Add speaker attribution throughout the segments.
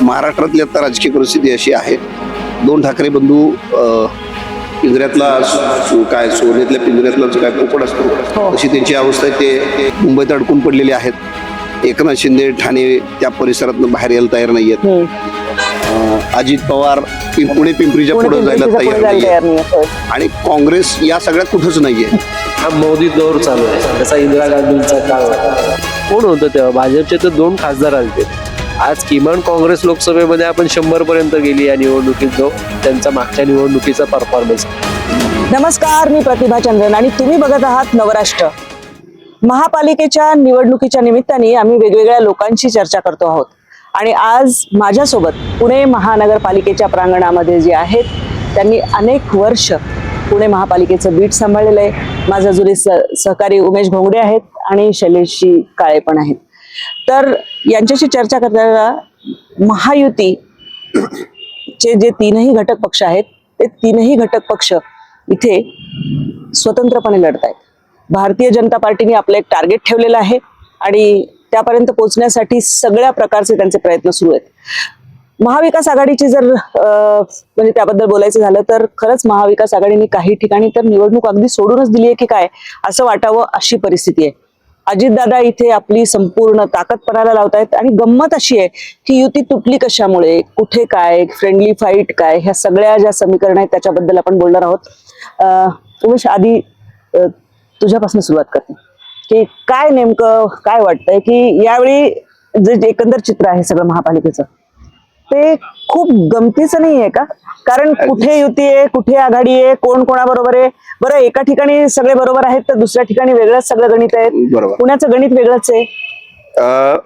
Speaker 1: महाराष्ट्रातली आता राजकीय परिस्थिती अशी आहे, दोन ठाकरे बंधू पिंजऱ्यातला काय सोन्यातल्या पिंजऱ्यातला जो काय पोपट असतो अशी त्यांची अवस्था आहे. ते मुंबईत अडकून पडलेले आहेत. एकनाथ शिंदे ठाणे त्या परिसरातून बाहेर यायला तयार नाहीयेत. अजित पवार पुणे पिंपरीच्या पुढे जायला तयार नाहीये आणि काँग्रेस या सगळ्यात कुठंच नाहीये.
Speaker 2: हा मोदी दौर चालू आहे. त्याचा इंदिरा गांधींचा काळ होता. कोण होतं तेव्हा? भाजपचे तर 2 खासदार आले. आज किमान काँग्रेस लोकसभेमध्ये आपण 100 पर्यंत गेली या निवडणुकीत, जो त्यांचा मागच्या निवडणुकीचा परफॉर्मन्स.
Speaker 3: नमस्कार, मी प्रतिभा चंद्रन आणि तुम्ही बघत आहात नवराष्ट्र. महापालिकेच्या निवडणुकीच्या निमित्ताने आम्ही वेगवेगळ्या लोकांशी चर्चा करतो आहोत आणि आज माझ्यासोबत पुणे महानगरपालिकेच्या प्रांगणामध्ये जे आहेत त्यांनी अनेक वर्ष पुणे महापालिकेचं बीट सांभाळलेलं आहे. माझा जुने सहकारी उमेश भोंगडे आहेत आणि शैलेशजी काळे पण आहेत. तर यांच्याशी चर्चा करताना महायुतीचे जे 3ही घटक पक्ष आहेत ते 3ही घटक पक्ष इथे स्वतंत्रपणे लढत आहेत. भारतीय जनता पार्टीने आपलं एक टार्गेट ठेवलेलं आहे आणि त्यापर्यंत पोहोचण्यासाठी सगळ्या प्रकारचे त्यांचे प्रयत्न सुरू आहेत. महाविकास आघाडीची जर म्हणजे त्याबद्दल बोलायचं झालं तर खरंच महाविकास आघाडीने काही ठिकाणी तर निवडणूक अगदी सोडूनच दिली आहे की काय असं वाटावं अशी परिस्थिती आहे. अजितदादा इथे आपली संपूर्ण ताकद पणाला लावतायत आणि गंमत अशी आहे की युती तुटली कशामुळे, कुठे काय, फ्रेंडली फाईट काय, ह्या सगळ्या ज्या समीकरण आहेत त्याच्याबद्दल आपण बोलणार आहोत. उमेश, आधी तुझ्यापासून सुरुवात करते की काय नेमकं काय वाटतंय की यावेळी जे एकंदर चित्र आहे सगळं महापालिकेचं ते खूप गमतीचं नाही आहे का? कारण कुठे युती आहे, कुठे आघाडी आहे, कोण कोणाबरोबर आहे. बरं, एका ठिकाणी सगळे बरोबर आहेत तर दुसऱ्या ठिकाणी वेगळंच सगळं गणित आहे. पुण्याचं गणित वेगळंच आहे.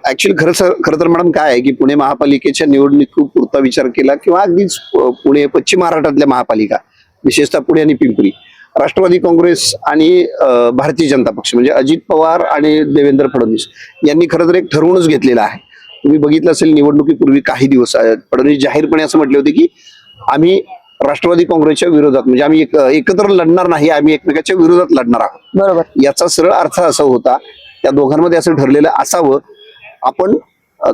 Speaker 1: ऍक्च्युअली खरं तर मॅडम काय आहे की पुणे महापालिकेच्या निवडणुकीपुरता विचार केला किंवा अगदीच पुणे पश्चिम महाराष्ट्रातल्या महापालिका, विशेषतः पुणे आणि पिंपरी, राष्ट्रवादी काँग्रेस आणि भारतीय जनता पक्ष म्हणजे अजित पवार आणि देवेंद्र फडणवीस यांनी खरं तर एक ठरवूनच घेतलेलं आहे. तुम्ही बघितलं असेल निवडणुकीपूर्वी काही दिवस फडणवीस जाहीरपणे असं म्हटले होते की आम्ही राष्ट्रवादी काँग्रेसच्या विरोधात म्हणजे आम्ही एकत्र लढणार नाही, आम्ही एकमेकाच्या विरोधात लढणार आहोत.
Speaker 3: बरोबर.
Speaker 1: याचा सरळ अर्थ असा होता, त्या दोघांमध्ये असं ठरलेलं असावं आपण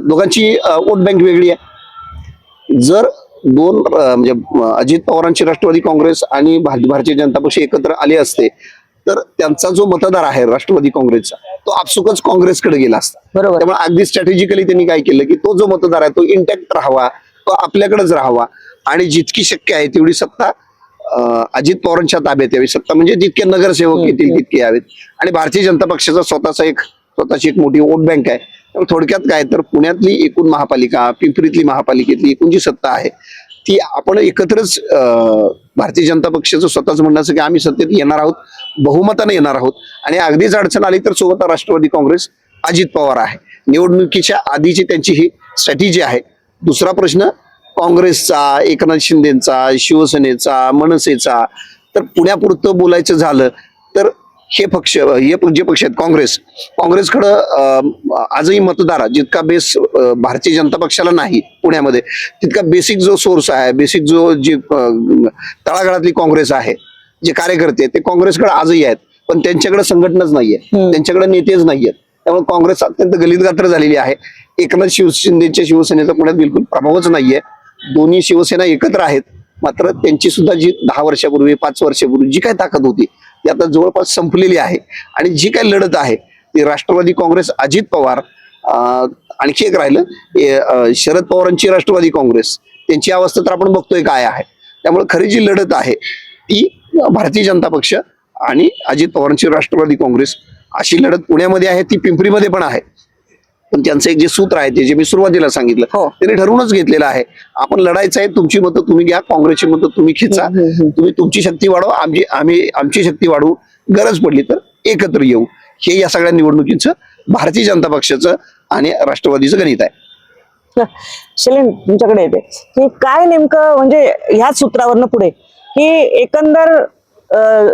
Speaker 1: दोघांची वोट बँक वेगळी आहे. जर दोन म्हणजे अजित पवारांची राष्ट्रवादी काँग्रेस आणि भारतीय जनता पक्ष एकत्र आले असते तर त्यांचा जो मतदार आहे राष्ट्रवादी काँग्रेसचा तो आपसुकच काँग्रेसकडे गेला असता.
Speaker 3: बरोबर.
Speaker 1: त्यामुळे अगदी स्ट्रॅटेजिकली त्यांनी काय केलं की तो जो मतदार आहे तो इंटॅक्ट राहावा, तो आपल्याकडेच राहावा आणि जितकी शक्य आहे तेवढी सत्ता अजित पवारांच्या ताब्यात यावी. सत्ता म्हणजे जितके नगरसेवक येतील तितके यावेत आणि भारतीय जनता पक्षाचा स्वतःची एक मोठी वोट बँक आहे. त्यामुळे थोडक्यात काय तर पुण्यातली एकूण महापालिका, पिंपरीतली महापालिकेतली एकूण जी सत्ता आहे ती आपण एकत्रच भारतीय जनता पक्षाचं स्वतःच म्हणणं असं की आम्ही सत्तेत येणार आहोत, बहुमताने येणार आहोत आणि अगदीच अडचण आली तर सोबत राष्ट्रवादी काँग्रेस, अजित पवार आहे. निवडणुकीच्या आधीची त्यांची ही स्ट्रॅटेजी आहे. दुसरा प्रश्न काँग्रेसचा, एकनाथ शिंदेचा, शिवसेनेचा, मनसेचा, तर पुण्यापुरतं बोलायचं झालं तर हे जे पक्ष आहेत काँग्रेसकडं आजही मतदार जितका बेस भारतीय जनता पक्षाला नाही पुण्यामध्ये तितका बेसिक जो सोर्स आहे, बेसिक जी तळागाळातली काँग्रेस आहे, जे कार्यकर्ते ते काँग्रेसकडे आजही आहेत, पण त्यांच्याकडे संघटनाच नाहीये, त्यांच्याकडे नेतेच नाहीयेत. त्यामुळे काँग्रेस अत्यंत गलितगात्र झालेली आहे. एकनाथ शिंदेच्या शिवसेनेचा पुण्यात बिलकुल प्रभावच नाहीये. दोन्ही शिवसेना एकत्र आहेत, मात्र त्यांची सुद्धा जी 10 वर्षापूर्वी 5 वर्षापूर्वी जी काय ताकद होती ती आता जवळपास संपलेली आहे आणि जी काय लढत आहे ती राष्ट्रवादी काँग्रेस, अजित पवार, आणखी एक राहिलं शरद पवारांची राष्ट्रवादी काँग्रेस, त्यांची अवस्था तर आपण बघतोय काय आहे. त्यामुळे खरी जी लढत आहे ती भारतीय जनता पक्ष आणि अजित पवारांची राष्ट्रवादी काँग्रेस अशी लढत पुण्यामध्ये आहे, ती पिंपरीमध्ये पण आहे. पण त्यांचं एक जे सूत्र आहे ते जे मी सुरुवातीला सांगितलं त्यांनी ठरवूनच घेतलेलं आहे, आपण लढायचं आहे, तुमची मतं तुम्ही घ्या, काँग्रेसची मतं तुम्ही खेचा, तुम्ही तुमची शक्ती वाढवा, आम्ही आमची शक्ती वाढवू, गरज पडली तर एकत्र येऊ. हे या सगळ्या निवडणुकीचं भारतीय जनता पक्षाचं आणि राष्ट्रवादीचं गणित आहे.
Speaker 3: शैलेन, तुमच्याकडे येते की काय नेमकं म्हणजे ह्या सूत्रावरनं पुढे की एकंदर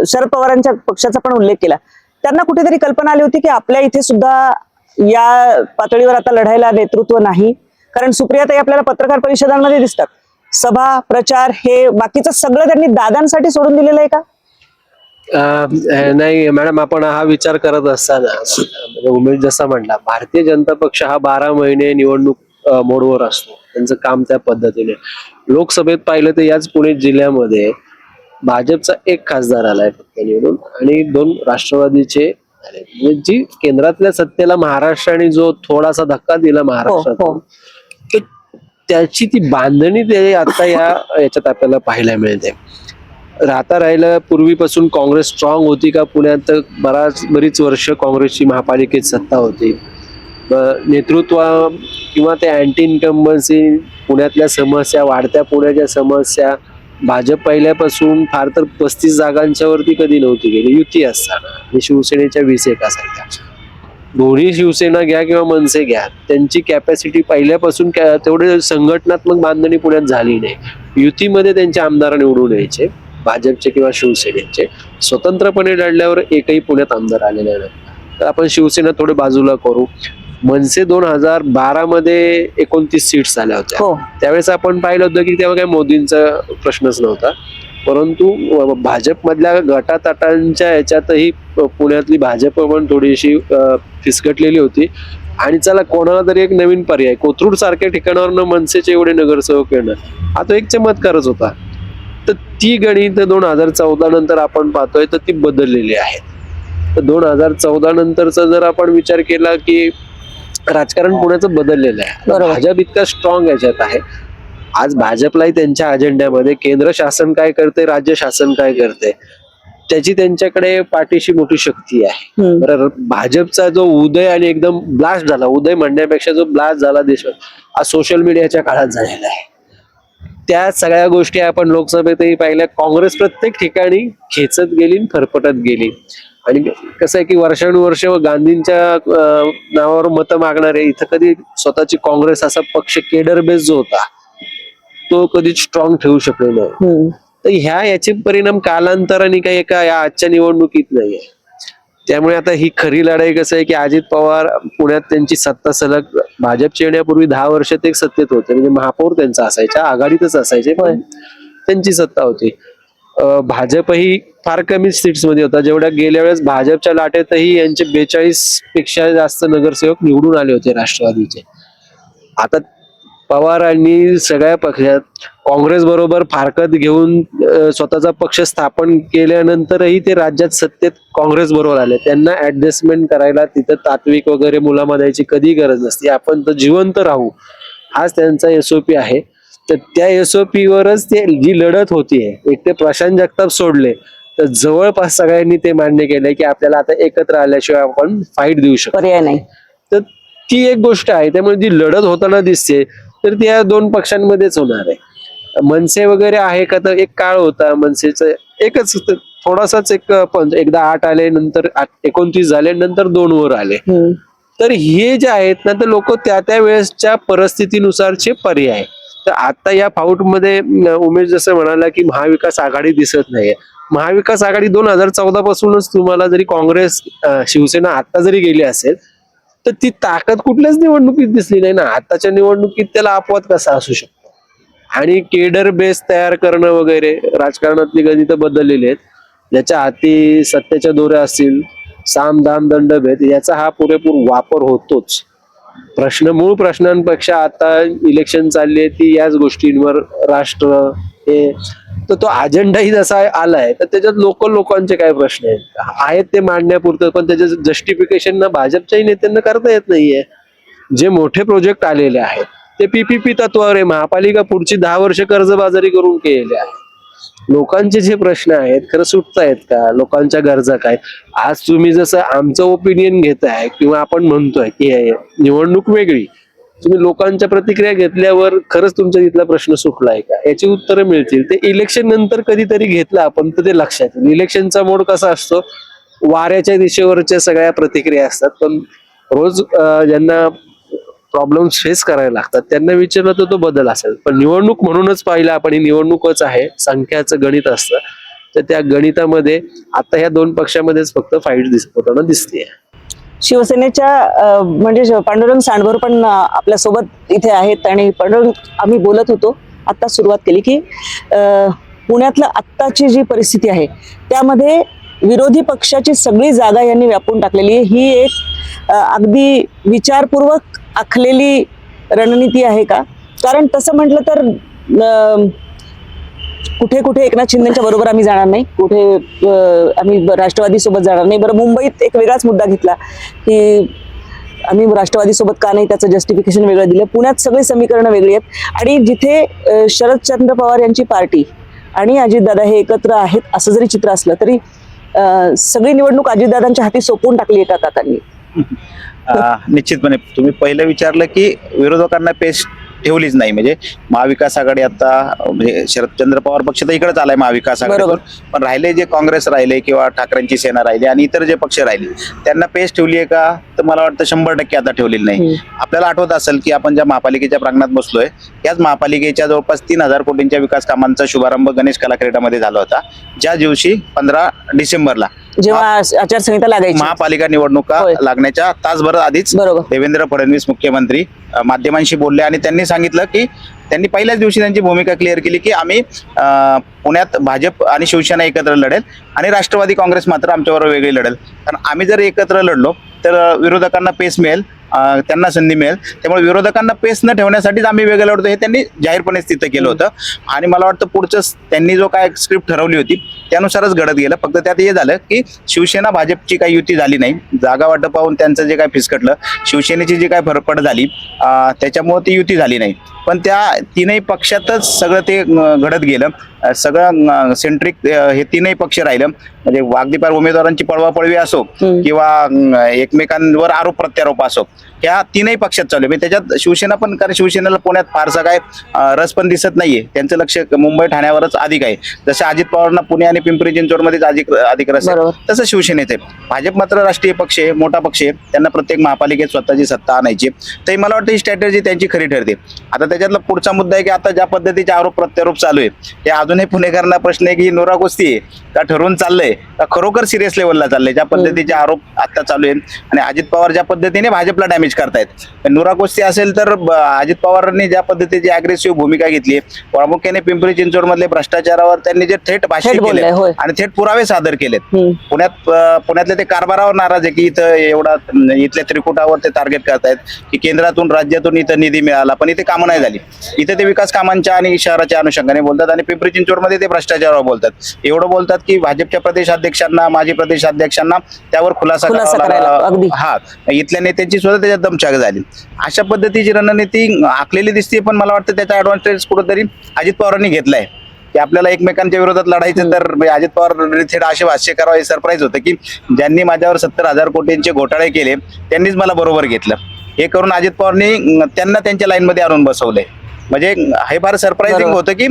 Speaker 3: शरद पवारांच्या पक्षाचा पण उल्लेख केला, त्यांना कुठेतरी कल्पना आली होती की आपल्या इथे सुद्धा या पातळीवर आता लढायला नेतृत्व नाही, कारण सुप्रियाताई आपल्याला पत्रकार परिषदांमध्ये दिसतात, सभा प्रचार हे बाकीचं सगळं त्यांनी दादांसाठी सोडून दिलेलं आहे का?
Speaker 2: नाही मॅडम, आपण हा विचार करत असताना म्हणजे उमेश जसा म्हणला, भारतीय जनता पक्ष हा 12 महिने निवडणूक मोडवर असतो. त्यांचं काम त्या पद्धतीने. लोकसभेत पाहिलं तर याच पुणे जिल्ह्यामध्ये भाजपचा एक खासदार आलाय फक्त निवडून आणि 2 राष्ट्रवादीचे आले. म्हणजे जी केंद्रातल्या सत्तेला महाराष्ट्राने जो थोडासा धक्का दिला महाराष्ट्रात,
Speaker 3: हो.
Speaker 2: तर त्याची ती बांधणी ते आता याच्यात आपल्याला पाहायला मिळते. राहता राहिलं पूर्वीपासून काँग्रेस स्ट्रॉंग होती का पुण्यात, तर बरीच वर्ष काँग्रेसची महापालिकेत सत्ता होती. नेतृत्व किंवा ते अँटी इन्कम्बन्सी, पुण्यातल्या समस्या, वाढत्या पुण्याच्या समस्या, भाजप पहिल्यापासून फार तर 35 जागांच्या वरती कधी नव्हती गेली युती असताना, आणि शिवसेनेच्या 20 असायच्या. दोन्ही शिवसेना घ्या किंवा मनसे घ्या, त्यांची कॅपॅसिटी पहिल्यापासून तेवढे संघटनात्मक बांधणी पुण्यात झाली नाही. युतीमध्ये त्यांचे आमदार निवडून यायचे, भाजपचे किंवा शिवसेनेचे. स्वतंत्रपणे लढल्यावर एकही पुण्यात आमदार आलेले नाही. तर आपण शिवसेना थोडे बाजूला करू. मनसे 2012 मध्ये 29 सीट्स आल्या होत्या.
Speaker 3: हो.
Speaker 2: त्यावेळेस आपण पाहिलं होतं की तेव्हा काही मोदींचा प्रश्नच नव्हता, परंतु भाजपमधल्या गटातटांच्या याच्यातही पुण्यातली भाजप पण थोडीशी फिसकटलेली होती. आणि चला कोणाला तरी एक नवीन पर्याय, कोथरूड सारख्या ठिकाणावर मनसेचे एवढे नगरसेवक येणं हा तो एक चमत्कारच होता. तर ती गणित 2014 नंतर आपण पाहतोय तर ती बदललेली आहेत. तर 2014 नंतरचा जर आपण विचार केला की राजकारण पुण्याचं बदललेलं आहे. भाजप इतका स्ट्रॉंग याच्यात आहे. आज भाजपलाही त्यांच्या अजेंड्यामध्ये केंद्र शासन काय करते, राज्य शासन काय करते, त्याची त्यांच्याकडे पाठीशी मोठी शक्ती आहे. बरं, भाजपचा जो उदय आणि एकदम ब्लास्ट झाला, उदय म्हणण्यापेक्षा जो ब्लास्ट झाला देशात, आज सोशल मीडियाच्या काळात झालेला आहे. त्या सगळ्या गोष्टी आपण लोकसभेतही पाहिल्या. काँग्रेस प्रत्येक ठिकाणी खेचत गेली, फरफटत गेली. आणि कसं आहे की वर्षानुवर्ष गांधींच्या नावावर मतं मागणारे इथं कधी स्वतःची काँग्रेस असा पक्ष केडर बेस जो होता तो कधी स्ट्रॉंग ठेवू शकले नाही. तर याचे परिणाम कालांतराने काही एका या आजच्या निवडणुकीत नाहीये. त्यामुळे आता ही खरी लढाई कसं आहे की अजित पवार पुण्यात त्यांची सत्ता सलग भाजपच्या येण्यापूर्वी 10 वर्ष ते सत्तेत होते, म्हणजे महापौर त्यांचा असायचा, आघाडीतच असायचे, पण त्यांची सत्ता होती. भाजपही फार कमी सीट्स मध्ये होता, जेवढ्या गेल्या वेळेस भाजपच्या लाटेतही यांचे 42 पेक्षा जास्त नगरसेवक निवडून आले होते राष्ट्रवादीचे. आता पवारांनी सगळ्या पक्षात काँग्रेस बरोबर फारकत घेऊन स्वतःचा पक्ष स्थापन केल्यानंतरही ते राज्यात सत्तेत काँग्रेस बरोबर आले. त्यांना ऍडजस्टमेंट करायला तिथं तात्विक वगैरे मुलामा द्यायची कधी गरज नसते. आपण तर जिवंत राहू हाच त्यांचा एसओपी आहे. तर त्या एसओपी वरच ते जी लढत होतीये, एक ते प्रशांत जगताप सोडले तर जवळपास सगळ्यांनी ते मान्य केलंय की आपल्याला आता एकत्र आल्याशिवाय आपण फाईट देऊ शकतो, पर्याय नाही. तर ती एक गोष्ट आहे. त्यामुळे जी लढत होताना दिसते तर ती या 2 पक्षांमध्येच होणार आहे. मनसे वगैरे आहे का, तर एक काळ होता मनसेचं एकच थोडासाच एकदा 8 आले, नंतर 29 झाले, नंतर 2 वर आले. तर हे जे आहेत ना, तर लोक त्या वेळेसच्या परिस्थितीनुसारचे पर्याय. तर आता या फाऊट मध्ये उमेश जसं म्हणाला की महाविकास आघाडी दिसत नाहीये. महाविकास आघाडी 2014 पासूनच तुम्हाला जरी काँग्रेस शिवसेना आता जरी गेली असेल तर ती ताकद कुठल्याच निवडणुकीत दिसली नाही ना. आताच्या निवडणुकीत त्याला अपवाद कसा असू शकतो. आणि केडर बेस तयार करणं वगैरे, राजकारणातली गणितं बदललेली आहेत. ज्याच्या हाती सत्तेच्या दोऱ्या असतील, साम दाम दंड भेद, याचा हा पुरेपूर वापर होतोच. मूळ प्रश्नांपेक्षा आता इलेक्शन चालली आहे ती याच गोष्टींवर, राष्ट्र हे, तर तो अजेंडाही जसा आलाय तर त्याच्यात लोकांचे काय प्रश्न आहेत ते मांडण्यापुरतं, पण त्याचं जस्टिफिकेशन ना भाजपच्याही नेत्यांना करता येत नाहीये. जे मोठे प्रोजेक्ट आलेले आहेत ते पीपीपी तत्वावर आहे. महापालिका पुढची 10 वर्ष कर्जबाजारी करून केलेले आहे. लोकांचे जे प्रश्न आहेत खरं सुटतायत का, लोकांच्या गरजा काय. आज तुम्ही जसं आमचं ओपिनियन घेताय किंवा आपण म्हणतोय की निवडणूक वेगळी, तुम्ही लोकांच्या प्रतिक्रिया घेतल्यावर खरंच तुमच्या तिथला प्रश्न सुटलाय का याची उत्तरं मिळतील. ते इलेक्शन नंतर कधीतरी घेतलं आपण तर ते लक्षात येईल. इलेक्शनचा मोड कसा असतो, वाऱ्याच्या दिशेवरच्या सगळ्या प्रतिक्रिया असतात, पण रोज ज्यांना प्रॉब्लेम्स फेस करायला लागतात त्यांना विचारलं तर तो बदल असेल. पण निवडणूक म्हणूनच पाहिलं आपण, ही निवडणूकच आहे, संख्याचं गणित असतं. तर त्या गणितामध्ये आता ह्या 2 पक्षामध्येच फक्त फाईट होताना दिसते.
Speaker 3: शिवसेनेच्या म्हणजे पांडुरंग सांडभोर पण आपल्या सोबत इथे आहेत. आणि पांडुरंग, आम्ही बोलत होतो, आता सुरुवात केली की पुण्यातलं आत्ताची जी परिस्थिती आहे त्यामध्ये विरोधी पक्षाची सगळी जागा यांनी व्यापून टाकलेली आहे. ही एक अगदी विचारपूर्वक आखलेली रणनीती आहे का, कारण तसं म्हटलं तर कुठे कुठे एकनाथ शिंदेच्या बरोबर आम्ही जाणार नाही, कुठे आम्ही राष्ट्रवादी सोबत जाणार नाही. बरं, मुंबईत एक वेगळाच मुद्दा घेतला की आम्ही राष्ट्रवादी सोबत का नाही, त्याचं जस्टिफिकेशन वेगळं दिलं. पुण्यात सगळी समीकरणं वेगळी आहेत आणि जिथे शरदचंद्र पवार यांची पार्टी आणि अजितदादा हे एकत्र आहेत असं जरी चित्र असलं तरी सगळी निवडणूक अजितदादांच्या हाती सोपवून टाकली एका काकांनी.
Speaker 4: निश्चितपणे तुम्ही पहिलं विचारलं की विरोधकांना पेश ठेवलीच नाही, म्हणजे महाविकास आघाडी आता म्हणजे शरदचंद्र पवार पक्ष तर इकडेच आलाय महाविकास आघाडीतून, पण राहिले जे काँग्रेस राहिले किंवा ठाकरेंची सेना राहिली आणि इतर जे पक्ष राहिले त्यांना पेश ठेवली आहे का, तर मला वाटतं 100% आता ठेवलेली नाही. आपल्याला आठवत असेल की आपण ज्या महापालिकेच्या प्रांगणात बसलोय याच महापालिकेच्या जवळपास 3,000 कोटींच्या विकास कामांचा शुभारंभ गणेश कला क्रीडामध्ये झाला होता, ज्या दिवशी 15 डिसेंबरला
Speaker 3: जेव्हा आचारसंहिता लागायची,
Speaker 4: महापालिका निवडणुका लागण्याच्या तासभर आधीच देवेंद्र फडणवीस मुख्यमंत्री माध्यमांशी बोलले आणि त्यांनी सांगितलं की त्यांनी पहिल्याच दिवशी त्यांची भूमिका क्लिअर केली की आम्ही पुण्यात भाजप आणि शिवसेना एकत्र लढेल आणि राष्ट्रवादी काँग्रेस मात्र आमच्याबरोबर वेगळी लढेल. कारण आम्ही जर एकत्र लढलो तर विरोधकांना पेस मिळेल, त्यांना संधी मिळेल. त्यामुळे विरोधकांना पेस न ठेवण्यासाठीच आम्ही वेगळं लढतो हे त्यांनी जाहीरपणे सिद्ध केलं होतं. आणि मला वाटतं पुढचं त्यांनी जो काय स्क्रिप्ट ठरवली होती त्यानुसारच घडत गेलं. फक्त त्यात हे झालं की शिवसेना भाजपची काही युती झाली नाही, जागा वाटप पाहून त्यांचं जे काय फिसकटलं, शिवसेनेची जी काय फरफड झाली त्याच्यामुळे ती युती झाली नाही. पण त्या तीनही पक्षातच सगळं ते घडत गेलं. सगळं सेंट्रिक हे तीनही पक्ष राहिलं, म्हणजे अगदी पार उमेदवारांची पळवापळवी असो किंवा एकमेकांवर आरोप प्रत्यारोप असो, ह्या तीनही पक्षात चालू आहे. त्याच्यात शिवसेना पण, कारण शिवसेनेला पुण्यात फारसा काय रस पण दिसत नाहीये, त्यांचं लक्ष मुंबई ठाण्यावरच अधिक आहे. जसं अजित पवारांना पुणे आणि पिंपरी चिंचवडमध्येच अधिक रस आहे, तसं शिवसेनेचं आहे. भाजप मात्र राष्ट्रीय पक्ष आहे, मोठा पक्ष आहे, त्यांना प्रत्येक महापालिकेत स्वतःची सत्ता आणायची. तर मला वाटतं ही स्ट्रॅटेजी त्यांची खरी ठरते. आता त्याच्यातला पुढचा मुद्दा आहे की आता ज्या पद्धतीचे आरोप प्रत्यारोप चालू आहे ते अजूनही पुणेकरांना प्रश्न आहे की ही नोरा कुस्ती आहे का ठरवून चाललंय का खरोखर सिरियस लेवलला चाललंय. ज्या पद्धतीचे आरोप आता चालू आहे आणि अजित पवार ज्या पद्धतीने भाजपला डॅमेज करतायत, नोरा कुस्ती असेल तर अजित पवारांनी ज्या पद्धतीची अग्रेसिव्ह भूमिका घेतली, प्रामुख्याने पिंपरी चिंचवड मधले भ्रष्टाचारावर त्यांनी जे थेट भाष्य केले आणि थेट पुरावे सादर केलेत. पुण्यातले ते कारभारावर नाराज आहे की इथं एवढा इथल्या त्रिकुटावर ते टार्गेट करतायत की केंद्रातून राज्यातून इथं निधी मिळाला पण इथे कामं नाही झाली. इथे ते विकास कामांच्या आणि शहराच्या अनुषंगाने बोलतात आणि पिंपरी चिंचवडमध्ये ते भ्रष्टाचारावर बोलतात. एवढं बोलतात की भाजपच्या प्रदेशाध्यक्षांना, माजी प्रदेशाध्यक्षांना त्यावर खुलासा करावा, इथल्या नेत्यांची सुद्धा त्याच्यात दमछाक झाली. अशा पद्धतीची रणनीती आखलेली दिसते. पण मला वाटतं त्याचा ऍडव्हान्टेज कुठेतरी अजित पवारांनी घेतलाय की आपल्याला एकमेकांच्या विरोधात लढायचं. तर अजित पवार थेट असे भाष्य करावं हे सरप्राईज होतं की ज्यांनी माझ्यावर 70,000 कोटींचे घोटाळे केले त्यांनीच मला बरोबर घेतलं. हे करून अजित पवारनी त्यांना त्यांच्या लाईनमध्ये आणून बसवलंय. म्हणजे हे फार सरप्राइझिंग होतं की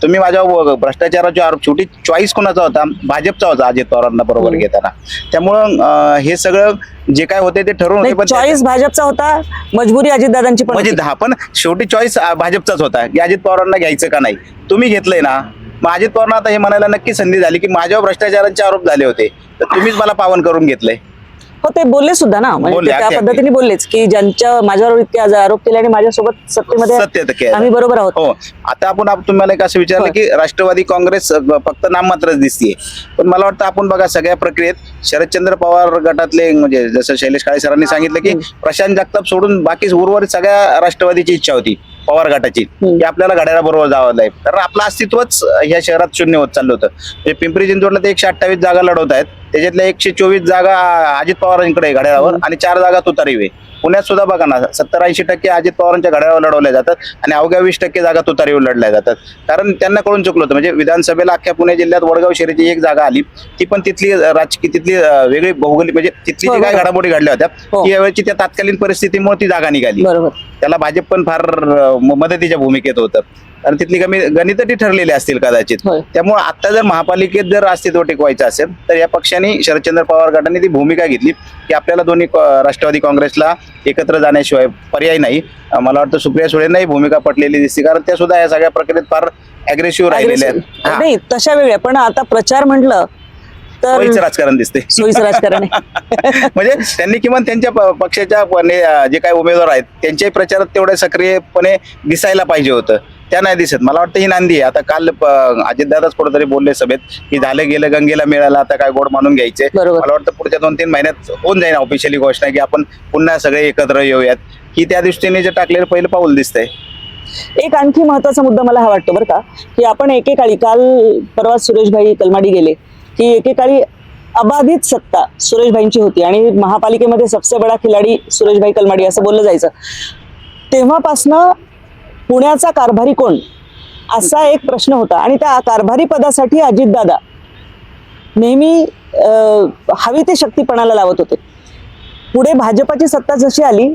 Speaker 4: तुम्ही माझ्या भ्रष्टाचाराचे आरोप, शेवटी चॉईस कोणाचा होता, भाजपचा होता अजित पवारांना बरोबर घेताना. त्यामुळं हे सगळं जे काय होते ते ठरवून होते, पण
Speaker 3: चॉईस भाजपचा होता, मजबुरी अजितदादांची पण
Speaker 4: म्हणजे पण शेवटी चॉईस भाजपचाच होता की अजित पवारांना घ्यायचं का नाही. तुम्ही घेतलंय ना, मग अजित पवारांना आता हे म्हणायला नक्की संधी झाली की माझ्यावर भ्रष्टाचाराचे आरोप झाले होते तर तुम्हीच मला पावन करून घेतलंय.
Speaker 3: हो, ते बोलले सुद्धा ना, म्हणजे त्या पद्धतीने बोललेच की ज्यांच्या माझ्यावर इतके आरोप केले आणि माझ्यासोबत सत्तेमध्ये आम्ही बरोबर आहोत.
Speaker 4: हो, आता आपण तुम्हाला एक असं विचारलं की राष्ट्रवादी काँग्रेस फक्त नाममात्रच दिसतीये, पण मला वाटतं आपण बघा सगळ्या प्रक्रियेत शरदचंद्र पवार गटातले, म्हणजे जसं शैलेश काळे सरांनी सांगितलं की प्रशांत जगताप सोडून बाकी उर्वरित सगळ्या राष्ट्रवादीची इच्छा होती पवार गटाची की आपल्याला घड्याळा बरोबर जावं लागेल, कारण आपलं अस्तित्वच ह्या शहरात शून्य होत चाललं होतं. पिंपरी चिंचवडला ते 128 जागा लढवत आहेत, त्याच्यातल्या 124 जागा अजित पवारांकडे घड्याळावर आणि 4 जागा तुतारीवे. पुण्यात सुद्धा बघा ना 70-80% अजित पवारांच्या घड्याळावर लढवल्या जातात आणि अवघ्या 20% जागा तुतारीवर लढल्या जातात. कारण त्यांना कळून चुकलं होतं, म्हणजे विधानसभेला अख्ख्या पुणे जिल्ह्यात वडगाव शहराची 1 जागा आली, ती पण तिथली राजकीय, तिथली वेगळी भौगोलिक, म्हणजे तिथली जी काय घडामोडी घडल्या होत्या ती यावेळची त्या तात्कालीन परिस्थितीमुळे ती जागा निघाली. त्याला भाजप पण फार मदतीच्या भूमिकेत होतं, कारण तिथली गणित ती ठरलेली असतील कदाचित. त्यामुळे आता जर महापालिकेत जर अस्तित्व टिकवायचं असेल तर या पक्षाने, शरदचंद्र पवार गटाने ती भूमिका घेतली की आपल्याला दोन्ही राष्ट्रवादी काँग्रेसला एकत्र जाण्याशिवाय पर्याय नाही. मला वाटतं सुप्रिया सुळेंनाही भूमिका पटलेली दिसते, कारण त्या सुद्धा या सगळ्या प्रक्रियेत फार अग्रेसिव्ह राहिलेल्या आहेत.
Speaker 3: नाही तशा वेगळ्या, पण आता प्रचार म्हटलं तर
Speaker 4: सोयीचं राजकारण दिसते.
Speaker 3: सोयीचं राजकारण
Speaker 4: म्हणजे त्यांनी किमान त्यांच्या पक्षाच्या जे काही उमेदवार आहेत त्यांच्याही प्रचारात तेवढ्या सक्रियपणे दिसायला पाहिजे होतं, त्या नाही दिसत. मला वाटतं ही नांदी आहे. आता काल अजितदादाच कुठेतरी बोलले सभेत की झालं गेलं गंगेला मिळालं, आता काय गोड मानून घ्यायचे. मला वाटतं पुढच्या 2-3 महिन्यात होऊन जाईल ऑफिशियली घोषणा की आपण पुन्हा सगळे एकत्र येऊयात, की त्या दृष्टीने जे टाकलेलं पहिलं पाऊल दिसतंय.
Speaker 3: एक आणखी महत्वाचा मुद्दा मला हा वाटतो बरं का, की आपण एकेकाळी काल परवा सुरेशभाई कलमाडी गेले की एकेकाळी अबाधित सत्ता सुरेशभाईंची होती आणि महापालिकेमध्ये सबसे बडा खिलाडी सुरेशभाई कलमाडी असं बोललं जायचं. तेव्हापासनं पुण्याचा कारभारी कोण असा एक प्रश्न होता आणि त्या कारभारी पदासाठी अजितदादा नेहमी हवी ते शक्तीपणाला लावत होते. पुढे भाजपाची सत्ता जशी आली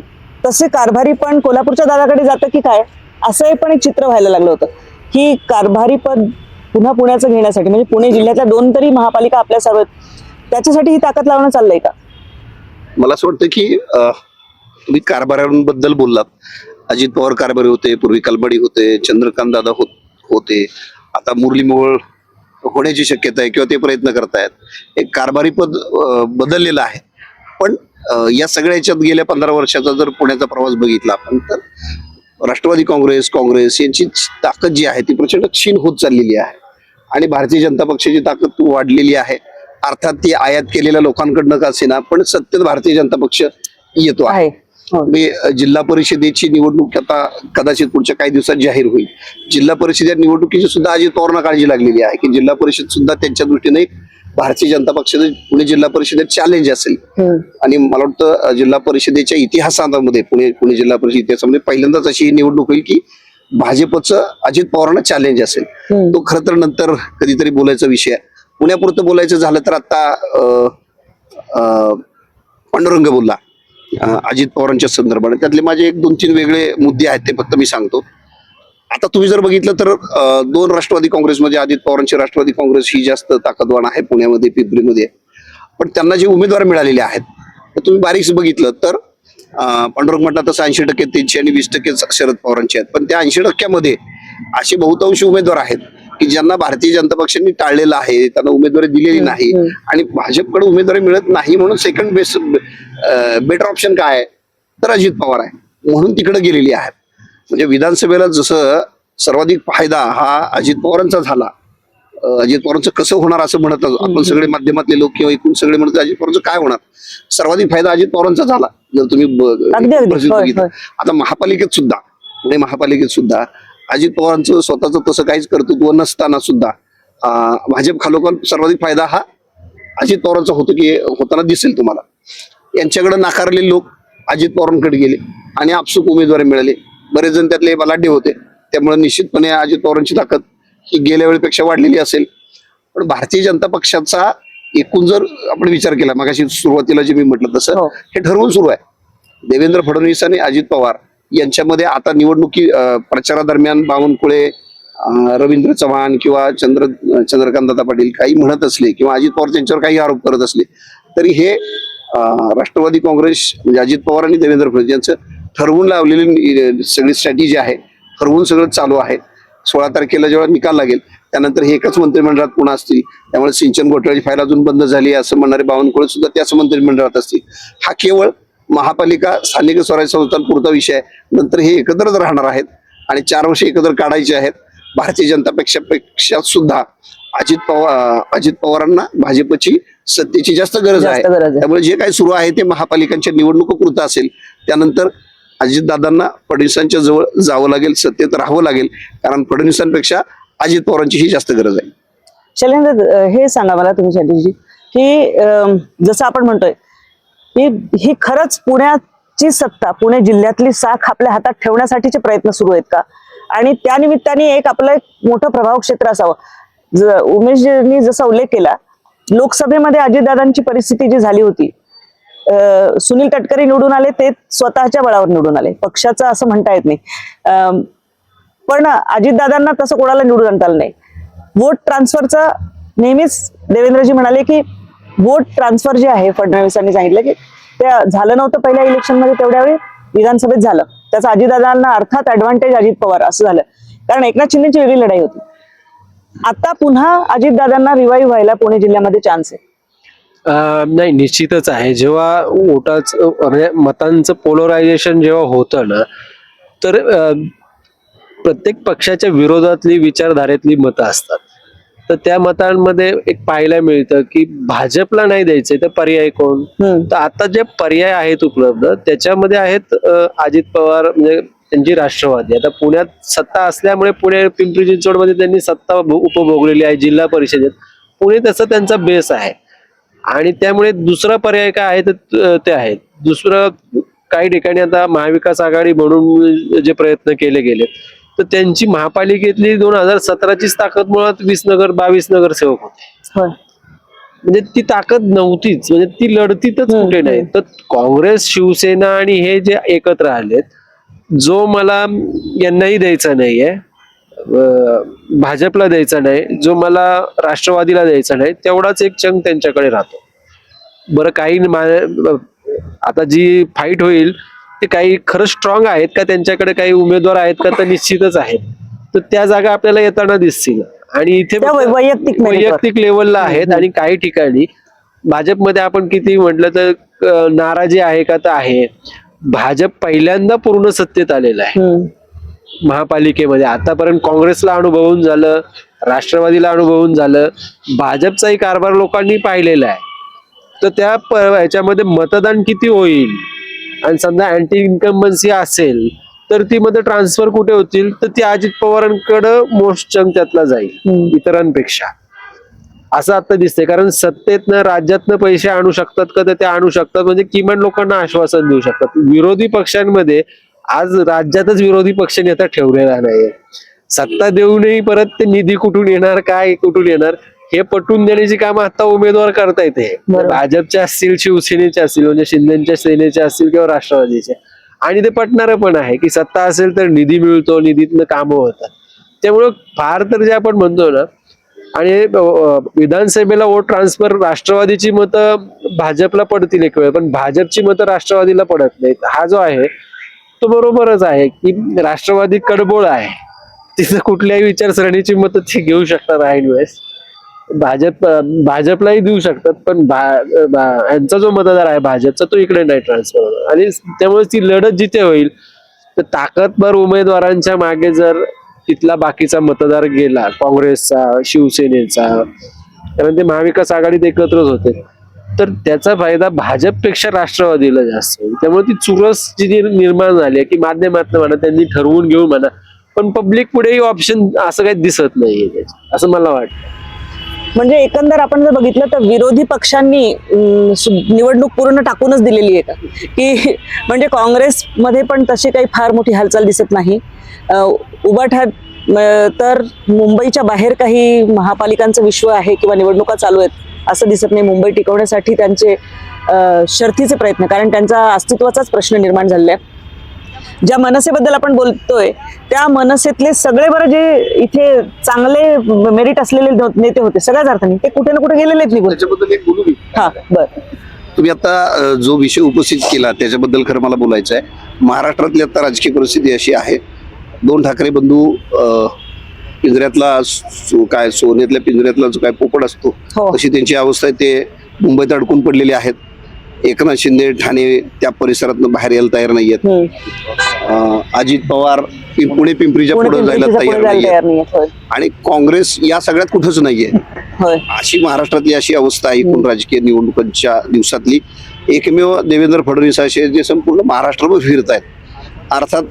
Speaker 3: तसे कारभारी पण कोल्हापूरच्या दादाकडे जातं की काय असं पण एक चित्र व्हायला लागलं होतं की कारभारी पद पुन्हा पुण्याचं घेण्यासाठी म्हणजे पुणे जिल्ह्यातल्या 2 तरी महापालिका आपल्या सर्व त्याच्यासाठी ही ताकद लावणं चाललंय का?
Speaker 1: मला असं वाटतं की तुम्ही कारभाऱ्यांबद्दल बोललात. अजित पवार कारभारी होते, पूर्वी कलमाडी होते, चंद्रकांत दादा होते, आता मुरली मोहोळ होण्याची शक्यता आहे किंवा ते प्रयत्न करतायत. एक कारभारी पद बदललेलं आहे. पण या सगळ्या याच्यात गेल्या 15 वर्षाचा जर पुण्याचा प्रवास बघितला आपण तर राष्ट्रवादी काँग्रेस यांची ताकद जी आहे ती प्रचंड क्षीण होत चाललेली आहे आणि भारतीय जनता पक्षाची ताकद वाढलेली आहे. अर्थात ती आयात केलेल्या लोकांकडनं का असेना पण सत्तेत भारतीय जनता पक्ष येतो आहे. जिल्हा परिषदेची निवडणूक आता कदाचित पुढच्या काही दिवसात जाहीर होईल. जिल्हा परिषद निवडणुकीची सुद्धा अजित पवारांना काळजी लागलेली आहे की जिल्हा परिषद सुद्धा त्यांच्या दृष्टीने भारतीय जनता पक्षाचे पुणे जिल्हा परिषदेत चॅलेंज असेल. आणि मला वाटतं जिल्हा परिषदेच्या इतिहासामध्ये पुणे जिल्हा परिषद इतिहासामध्ये पहिल्यांदाच अशी निवडणूक होईल की भाजपचं अजित पवारांना चॅलेंज असेल. तो खरं तर नंतर कधीतरी बोलायचा विषय आहे. पुण्यापुरतं बोलायचं झालं तर आता पांडुरंग बोलला अजित पवारांच्या संदर्भाने. त्यातले माझे 1-2-3 वेगळे मुद्दे आहेत ते फक्त मी सांगतो. आता तुम्ही जर बघितलं तर 2 राष्ट्रवादी काँग्रेसमध्ये अजित पवारांची राष्ट्रवादी काँग्रेस ही जास्त ताकदवान आहे पुण्यामध्ये, पिंपरीमध्ये. पण त्यांना जे उमेदवार मिळालेले आहेत तर तुम्ही बारीक बघितलं तर पांडुरंग म्हटलं तसं 80% त्यांची आणि 20% शरद पवारांची आहेत. पण त्या 80% असे बहुतांश उमेदवार आहेत की ज्यांना भारतीय जनता पक्षांनी टाळलेलं आहे, त्यांना उमेदवारी दिलेली नाही आणि भाजपकडे उमेदवारी मिळत नाही म्हणून सेकंड बेटर ऑप्शन काय आहे तर अजित पवार आहे म्हणून तिकडे गेलेली आहे. म्हणजे विधानसभेला जसं सर्वाधिक फायदा हा अजित पवारांचा झाला, अजित पवारांचं कसं होणार असं म्हणत आपण सगळे माध्यमातले लोक किंवा एकूण सगळे म्हणत अजित पवारांचं काय होणार, सर्वाधिक फायदा अजित पवारांचा झाला जर तुम्ही बघितलं. आता महापालिकेत सुद्धा पुणे महापालिकेत सुद्धा अजित पवारांचं स्वतःचं तसं काहीच कर्तृत्व नसताना सुद्धा भाजप खालोखाल सर्वाधिक फायदा हा अजित पवारांचा होतो की होताना दिसेल तुम्हाला. यांच्याकडे नाकारलेले लोक अजित पवारांकडे गेले आणि आपसूक उमेदवारी मिळाले. बरेच जण त्यातले बलाढ्य होते त्यामुळे निश्चितपणे अजित पवारांची ताकद ही गेल्या वेळेपेक्षा वाढलेली असेल. पण भारतीय जनता पक्षाचा एकूण जर आपण विचार केला मगाशी सुरुवातीला जे मी म्हटलं तसं हे ठरवून सुरू आहे. देवेंद्र फडणवीस आणि अजित पवार यांच्यामध्ये आता निवडणुकी प्रचारादरम्यान बावनकुळे, रवींद्र चव्हाण किंवा चंद्रकांतदादा पाटील काही म्हणत असले किंवा अजित पवार त्यांच्यावर काही आरोप करत असले तरी हे राष्ट्रवादी काँग्रेस म्हणजे अजित पवार आणि देवेंद्र फडणवीस यांचं ठरवून लावलेली सगळी स्ट्रॅटेजी आहे, ठरवून सगळं चालू आहे. 16 तारखेला जेव्हा निकाल लागेल त्यानंतर हे एकच मंत्रिमंडळात पुन्हा असतील. त्यामुळे सिंचन घोटाळ्याची फाईल अजून बंद झाली असं म्हणणारे बावनकुळे सुद्धा त्याच मंत्रिमंडळात असतील. हा केवळ महापालिका स्थानिक स्वराज्य संस्थांपुरता विषय आहे. नंतर हे एकत्रच राहणार आहेत आणि 4 वर्ष एकत्र काढायचे आहेत. भारतीय जनता पक्षापेक्षा सुद्धा अजित पवारांना भाजपची सत्तेची जास्त गरज आहे. त्यामुळे जे काही सुरू आहे ते महापालिकांच्या निवडणुकीपुरतं असेल. त्यानंतर अजितदादांना फडणवीसांच्या जवळ जावं लागेल, सत्तेत राहावं लागेल कारण फडणवीसांपेक्षा अजित पवारांची ही जास्त गरज आहे.
Speaker 3: शैलेंद्र हे सांगा मला तुमच्यासाठी की जसं आपण म्हणतोय की ही खरंच पुण्याची सत्ता पुणे जिल्ह्यातली साख आपल्या हातात ठेवण्यासाठीचे प्रयत्न सुरू आहेत का आणि त्या निमित्ताने एक आपलं एक मोठं प्रभाव क्षेत्र असावं. उमेशजींनी जसा उल्लेख केला लोकसभेमध्ये अजितदादांची परिस्थिती जी झाली होती, सुनील तटकरे निवडून आले ते स्वतःच्या बळावर निवडून आले, पक्षाचं असं म्हणता येत नाही. पण अजितदादांना तसं कोणाला निवडून आणता आलं नाही. वोट ट्रान्सफरचं नेहमीच देवेंद्रजी म्हणाले की वोट ट्रान्सफर जे आहे फडणवीसांनी सांगितलं की ते झालं नव्हतं पहिल्या इलेक्शनमध्ये, तेवढ्या वेळी विधानसभेत झालं. त्याचा अजितदादांना अर्थात ऍडव्हान्टेज अजित पवार असं झालं कारण एकनाथ शिंदेची वेगळी लढाई होती. आता पुन्हा अजितदादांना रिवाईव्ह व्हायला पुणे जिल्ह्यामध्ये चान्स आहे?
Speaker 2: नाही, निश्चितच आहे. जेव्हा वोटाचं म्हणजे मतांचं पोलरायझेशन जेव्हा होतं ना तर प्रत्येक पक्षाच्या विरोधातली विचारधारेतली मतं असतात. तर त्या मतांमध्ये एक पाहायला मिळतं की भाजपला नाही द्यायचंय तर पर्याय कोण. तर आता जे पर्याय आहेत उपलब्ध त्याच्यामध्ये आहेत अजित पवार म्हणजे त्यांची राष्ट्रवादी. आता पुण्यात सत्ता असल्यामुळे पुणे पिंपरी चिंचवडमध्ये त्यांनी सत्ता उपभोगलेली आहे जिल्हा परिषदेत. पुणे तसं त्यांचा बेस आहे आणि त्यामुळे दुसरा पर्याय काय आहे तर ते आहेत. दुसरं काही ठिकाणी आता महाविकास आघाडी म्हणून जे प्रयत्न केले गेले तर त्यांची महापालिकेतली 2017ची ताकद मुळात 20 नगर 22 नगरसेवक होते. म्हणजे ती ताकद नव्हतीच, म्हणजे ती लढतीतच कुठे नाही. तर काँग्रेस शिवसेना आणि हे जे एकत्र आलेत, जो मला यांनाही द्यायचा नाहीये, भाजपला द्यायचा नाही, जो मला राष्ट्रवादीला द्यायचा नाही, तेवढाच एक चंग त्यांच्याकडे राहतो. बरं काही आता जी फाईट होईल ते काही खरं स्ट्रॉंग आहेत का, त्यांच्याकडे काही उमेदवार आहेत का, तर निश्चितच आहेत. तर त्या जागा आपल्याला येताना दिसतील आणि इथे वैयक्तिक लेवलला आहेत. आणि काही ठिकाणी भाजपमध्ये आपण किती म्हटलं तर नाराजी आहे का, तर आहे. भाजप पहिल्यांदा पूर्ण सत्तेत आलेला आहे महापालिकेमध्ये. आतापर्यंत काँग्रेसला अनुभवून झालं, राष्ट्रवादीला अनुभवून झालं, भाजपचाही कारभार लोकांनी पाहिलेला आहे. तर त्या याच्यामध्ये मतदान किती होईल आणि समजा अँटी इन्कम्बन्सी असेल तर ती मतं ट्रान्सफर कुठे होतील, तर ती अजित पवारांकडे मोस्ट चंक त्यातला जाईल इतरांपेक्षा, असं आता दिसतंय. कारण सत्तेतनं राज्यातनं पैसे आणू शकतात का, तर ते आणू शकतात, म्हणजे किमान लोकांना आश्वासन देऊ शकतात. विरोधी पक्षांमध्ये आज राज्यातच विरोधी पक्ष नेता ठेवलेला नाहीये. सत्ता देऊनही परत ते निधी कुठून येणार, काय कुठून येणार हे पटवून देण्याची कामं आता उमेदवार करतायत. हे भाजपचे असतील, शिवसेनेचे असतील, म्हणजे शिंदेच्या सेनेचे असतील किंवा राष्ट्रवादीचे. आणि ते पटणारं पण आहे की सत्ता असेल तर निधी मिळतो, निधीतनं कामं होतात. त्यामुळं फार तर जे आपण म्हणतो ना, आणि विधानसभेला वोट ट्रान्सफर राष्ट्रवादीची मतं भाजपला पडतील एक वेळ, पण भाजपची मतं राष्ट्रवादीला पडत नाहीत. हा जो आहे तो बरोबरच आहे की राष्ट्रवादी कडबोळ आहे, तिथं कुठल्याही विचारसरणीची मतं ती घेऊ शकतात ऐन वेळेस. भाजपलाही देऊ शकतात, पण यांचा जो मतदार आहे भाजपचा तो इकडे नाही ट्रान्सफर होणार. आणि त्यामुळे ती लढत जिथे होईल तर ताकदवर उमेदवारांच्या मागे जर तिथला बाकीचा मतदार गेला, काँग्रेसचा, शिवसेनेचा, कारण ते महाविकास आघाडीत एकत्रच होते, तर त्याचा फायदा भाजपपेक्षा राष्ट्रवादीला जास्त होईल. त्यामुळे ती चुरस जी निर्माण झाली की माध्यमातून म्हणा, त्यांनी ठरवून घेऊन म्हणा, पण पब्लिक पुढेही ऑप्शन असं काही दिसत नाहीये असं मला वाटतं.
Speaker 3: म्हणजे एकंदर आपण जर बघितलं तर विरोधी पक्षांनी निवडणूक पूर्ण टाकूनच दिलेली आहे का, की म्हणजे काँग्रेसमध्ये पण तशी काही फार मोठी हालचाल दिसत नाही. उभाठात तर मुंबईच्या बाहेर काही महापालिकांचं विश्व आहे किंवा निवडणुका चालू आहेत असं दिसत नाही. मुंबई टिकवण्यासाठी त्यांचे शर्थीचे प्रयत्न, कारण त्यांचा अस्तित्वाचाच प्रश्न निर्माण झालेला आहे. ज्या मनसेबद्दल आपण बोलतोय त्या मनसेतले सगळे बरं जे इथे चांगले मेरिट असलेले नेते होते सगळ्याच अर्थाने ते कुठे ना कुठे गेलेले आहेत निघून.
Speaker 1: त्याच्याबद्दल एक बोलू मी.
Speaker 3: हा बर,
Speaker 1: तुम्ही आता जो विषय उपस्थित केला त्याच्याबद्दल खरं मला बोलायचं आहे. महाराष्ट्रातली आता राजकीय परिस्थिती अशी आहे, 2 ठाकरे बंधू पिंजऱ्यातला काय सोन्यातल्या पिंजऱ्यातला जो काय पोपट असतो तशी त्यांची अवस्था आहे. ते मुंबईत अडकून पडलेले आहेत. एकनाथ शिंदे ठाणे त्या परिसरातून बाहेर यायला तयार नाहीयेत. अजित पवार पुणे पिंपरीच्या पुढे जायला तयार नाहीयेत. आणि काँग्रेस या सगळ्यात कुठंच नाहीये. अशी महाराष्ट्रातली अशी अवस्था आहे. एकूण राजकीय निवडणुकांच्या दिवसातली एकमेव देवेंद्र फडणवीस असे जे संपूर्ण महाराष्ट्रभर फिरत आहेत. अर्थात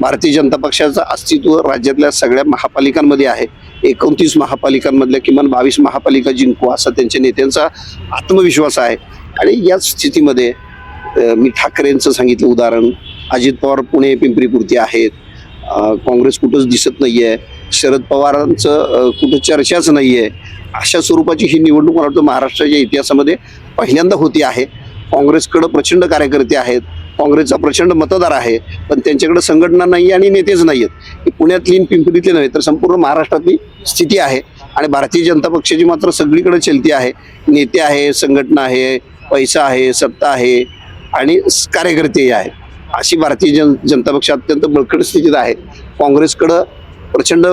Speaker 1: भारतीय जनता पक्षाचं अस्तित्व राज्यातल्या सगळ्या महापालिकांमध्ये आहे. 29 महापालिकांमधल्या किमान 22 महापालिका जिंकू असा त्यांच्या नेत्यांचा आत्मविश्वास आहे. आणि याच स्थितीमध्ये मी ठाकरेंचं सांगितलं उदाहरण, अजित पवार पुणे पिंपरी पुरती आहेत, काँग्रेस कुठंच दिसत नाहीये, शरद पवारांचं कुठं चर्चाच नाहीये. अशा स्वरूपाची ही निवडणूक मला वाटतं महाराष्ट्राच्या इतिहासामध्ये पहिल्यांदा होती आहे. काँग्रेसकडे प्रचंड कार्यकर्ते आहेत, काँग्रेसचा प्रचंड मतदार आहे, पण त्यांच्याकडे संघटना नाही आणि नेतेच नाहीयेत. पुण्यातली पिंपरीतली नव्हे तर संपूर्ण महाराष्ट्रातली स्थिती आहे. आणि भारतीय जनता पक्षाची मात्र सगळीकडे चलती आहे. नेते आहे, संघटना आहे, पैसा आहे, सत्ता आहे आणि कार्यकर्तेही आहेत. अशी भारतीय जनता पक्ष अत्यंत बळकट स्थितीत आहे. काँग्रेसकडं प्रचंड,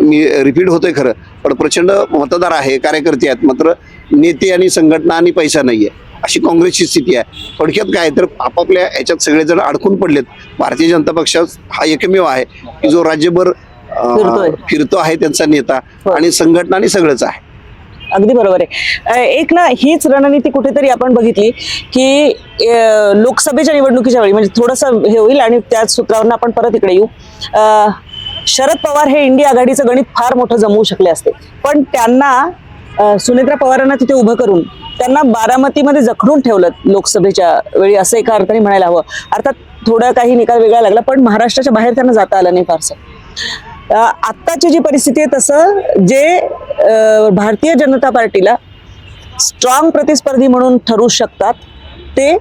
Speaker 1: मी रिपीट होतोय खरं, पण प्रचंड मतदार आहे, कार्यकर्ते आहेत, मात्र नेते आणि संघटना आणि पैसा नाहीये. अशी काँग्रेसची स्थिती आहे. थोडक्यात काय तर आपापल्या याच्यात सगळेजण अडकून पडलेत. भारतीय जनता पक्ष हा एकमेव आहे की जो राज्यभर फिरतो आहे, त्यांचा नेता आणि संघटना आणि सगळंच आहे.
Speaker 3: अगदी बरोबर आहे. एक ना हीच रणनीती कुठेतरी आपण बघितली की लोकसभेच्या निवडणुकीच्या वेळी म्हणजे थोडंसं हे होईल आणि त्याच सूत्रावरून आपण परत इकडे येऊ. शरद पवार हे इंडिया आघाडीचं गणित फार मोठं जमवू शकले असते, पण त्यांना सुनेत्रा पवारांना तिथे उभं करून त्यांना बारामतीमध्ये जखडून ठेवलं लोकसभेच्या वेळी, असं एका अर्थाने म्हणायला हवं. अर्थात थोडा काही निकाल वेगळा लागला, पण महाराष्ट्राच्या बाहेर त्यांना जाता आलं नाही फारसं. आत्ताची जी परिस्थिती आहे तसं जे भारतीय जनता पार्टीला स्ट्रॉंग प्रतिस्पर्धी म्हणून ठरू शकतात ते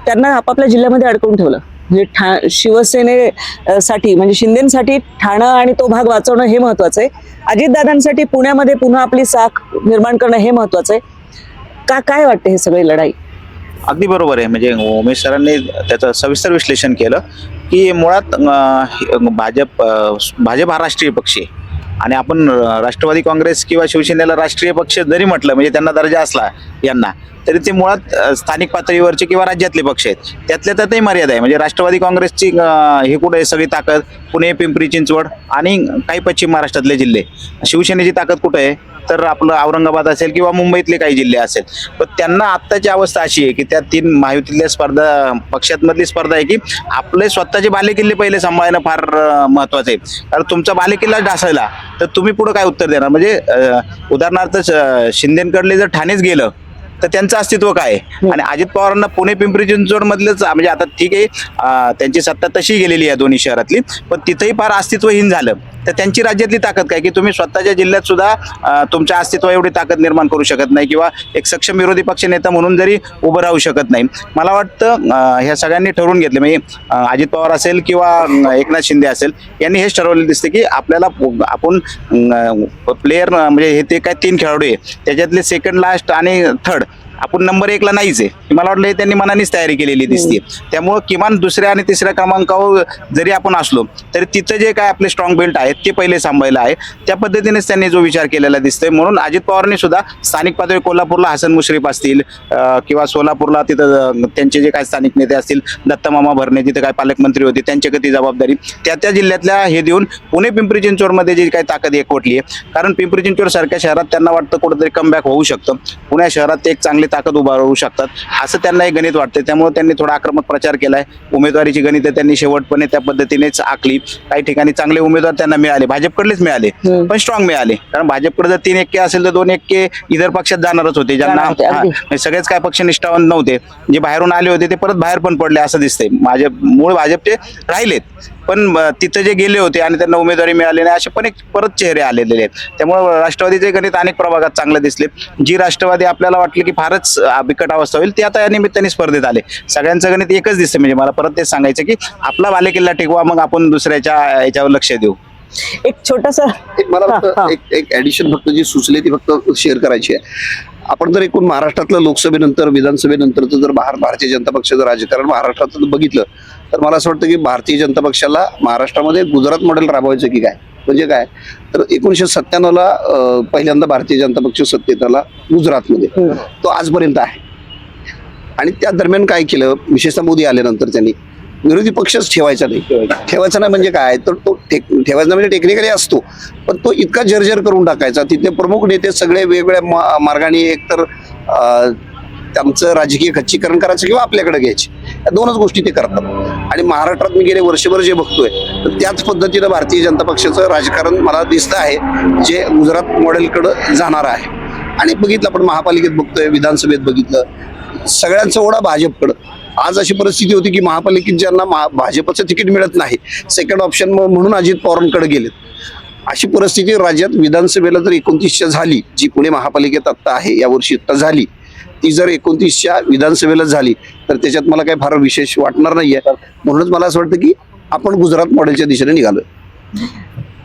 Speaker 3: त्यांना आपापल्या जिल्ह्यामध्ये अडकवून ठेवलं. म्हणजे शिवसेनेसाठी म्हणजे शिंदेसाठी ठाणं आणि तो भाग वाचवणं हे महत्वाचं आहे. अजितदादांसाठी पुण्यामध्ये पुन्हा आपली साख निर्माण करणं हे महत्वाचं आहे. काय वाटतं हे सगळी लढाई?
Speaker 4: अगदी बरोबर आहे. म्हणजे उमेश सरांनी त्याचं सविस्तर विश्लेषण केलं की मुळात भाजप हा राष्ट्रीय पक्ष आहे आणि आपण राष्ट्रवादी काँग्रेस किंवा शिवसेनेला राष्ट्रीय पक्ष जरी म्हटलं म्हणजे त्यांना दर्जा असला यांना, तरी ते मुळात स्थानिक पातळीवरचे किंवा राज्यातले पक्ष आहेत. त्यातल्या त्यातही मर्यादा आहे. म्हणजे राष्ट्रवादी काँग्रेसची हे कुठे आहे सगळी ताकद? पुणे, पिंपरी चिंचवड आणि काही पश्चिम महाराष्ट्रातले जिल्हे. शिवसेनेची ताकद कुठे आहे? तर आपलं औरंगाबाद असेल किंवा मुंबईतले काही जिल्हे असेल. पण त्यांना आत्ताची अवस्था अशी आहे की त्या 3 महायुतीतल्या पक्षांमधली स्पर्धा आहे की आपले स्वतःचे बालेकिल्ले पहिले सांभाळणं फार महत्वाचं आहे. कारण तुमचा बालेकिल्ला ढासळला तर तुम्ही पुढे काय उत्तर देणार? म्हणजे उदाहरणार्थ शिंदेकडले जर ठाणेच गेलं तर त्यांचं अस्तित्व काय आहे? आणि अजित पवारांना पुणे, पिंपरी चिंचवड मधलेच म्हणजे आता ठीक आहे त्यांची सत्ता तशी गेलेली आहे दोन्ही शहरातली, पण तिथेही फार अस्तित्वहीन झालं. तर त्यांची राज्यातली ताकद काय की तुम्ही स्वतःच्या जिल्ह्यात सुद्धा तुमच्या अस्तित्व एवढी ताकद निर्माण करू शकत नाही किंवा एक सक्षम विरोधी पक्ष नेता म्हणून जरी उभं राहू शकत नाही. मला वाटतं ह्या सगळ्यांनी ठरवून घेतले म्हणजे अजित पवार असेल किंवा एकनाथ शिंदे असेल यांनी हेच ठरवलेलं दिसते की आपल्याला आपण प्लेयर म्हणजे हे ते काय 3 खेळाडू आहे त्याच्यातले सेकंड लास्ट आणि थर्ड आपण नंबर 1 ला नाहीच आहे. मला वाटलं त्यांनी मनानेच तयारी केलेली दिसते. त्यामुळं किमान 2ऱ्या आणि 3ऱ्या क्रमांकावर जरी आपण असलो तरी तिथं जे काय आपले स्ट्रॉंग बेल्ट आहेत ते पहिले सांभाळलं आहे. त्या पद्धतीनेच त्यांनी जो विचार केलेला दिसतोय. म्हणून अजित पवारांनी सुद्धा स्थानिक पातळी कोल्हापूरला हसन मुश्रीफ असतील किंवा सोलापूरला तिथं त्यांचे जे काय स्थानिक नेते असतील दत्तमामा भरणे जिथे काय पालकमंत्री होते त्यांच्याकडे जबाबदारी त्या जिल्ह्यातल्या हे देऊन पुणे, पिंपरी चिंचवडमध्ये जी काही ताकद एकवटली आहे. कारण पिंपरी चिंचवड सारख्या शहरात त्यांना वाटतं कुठेतरी कमबॅक होऊ शकतं. पुण्या शहरात एक चांगली ताकद उभा राहू शकतात असं त्यांना एक गणित वाटते. त्यामुळे त्यांनी थोडा आक्रमक प्रचार केलाय. उमेदवारीची गणित त्यांनी शेवटपणे त्या पद्धतीनेच आखली. काही ठिकाणी चांगले उमेदवार त्यांना मिळाले, भाजपकडलेच मिळाले पण स्ट्रॉंग मिळाले. कारण भाजपकडे जर 3 एक्के असेल तर 2 एक्के इतर पक्षात जाणारच होते ज्यांना सगळेच काय पक्ष निष्ठावान नव्हते. जे बाहेरून आले होते ते परत बाहेर पण पडले असं दिसतंय. मूळ भाजपचे राहिलेत पण तिथे जे गेले होते आणि त्यांना उमेदवारी मिळाली नाही असे पण एक परत चेहरे आलेले आहेत. त्यामुळे राष्ट्रवादीचे गणित अनेक प्रभागात चांगले दिसले. जी राष्ट्रवादी आपल्याला वाटलं की फारच बिकट अवस्था होईल ते आता या निमित्ताने स्पर्धेत आले. सगळ्यांचं गणित एकच दिसते. म्हणजे मला परत तेच सांगायचं की आपला बालेकिल्ला टिकवा मग आपण दुसऱ्याच्या याच्यावर लक्ष देऊ.
Speaker 3: एक छोटस
Speaker 1: मला फक्त एक ऍडिशन फक्त जी सुचली ती फक्त शेअर करायची आहे. आपण जर एकूण महाराष्ट्रातलं लोकसभेनंतर विधानसभेनंतरचं जर भारतीय जनता पक्षाचं राजकारण महाराष्ट्रात बघितलं तर मला असं वाटतं की भारतीय जनता पक्षाला महाराष्ट्रामध्ये गुजरात मॉडेल राबवायचं की काय. म्हणजे काय तर 1997ला पहिल्यांदा भारतीय जनता पक्ष सत्तेत आला गुजरातमध्ये. तो आजपर्यंत आहे. आणि त्या दरम्यान काय केलं विशेषतः मोदी आल्यानंतर त्यांनी विरोधी पक्षच ठेवायचा नाही म्हणजे काय तर तो ठेवायचा म्हणजे टेक्निकली असतो पण तो इतका जर्जर करून टाकायचा. तिथले प्रमुख नेते सगळे वेगवेगळ्या मार्गाने एकतर त्यांचं राजकीय खच्चीकरण करायचं किंवा आपल्याकडे घ्यायचे. या 2च गोष्टी ते करतात. आणि महाराष्ट्रात मी गेले वर्षभर जे बघतोय तर त्याच पद्धतीनं भारतीय जनता पक्षाचं राजकारण मला दिसतं आहे जे गुजरात मॉडेलकडे जाणार आहे. आणि बघितलं आपण महापालिकेत बघतोय, विधानसभेत बघितलं, सगळ्यांचा ओढा भाजपकडं. आज अशी परिस्थिती होती की महापालिकेत ज्यांना भाजपचं तिकीट मिळत नाही सेकंड ऑप्शन म्हणून अजित पवारांकडे गेलेत. अशी परिस्थिती राज्यात विधानसभेला जर 29च्या झाली जी पुणे महापालिकेत आत्ता आहे यावर्षी आत्ता झाली ती जर 29च्या विधानसभेला झाली तर त्याच्यात मला काही फार विशेष वाटणार नाहीये. म्हणूनच मला असं वाटतं की आपण गुजरात मॉडेलच्या दिशेने निघालोय.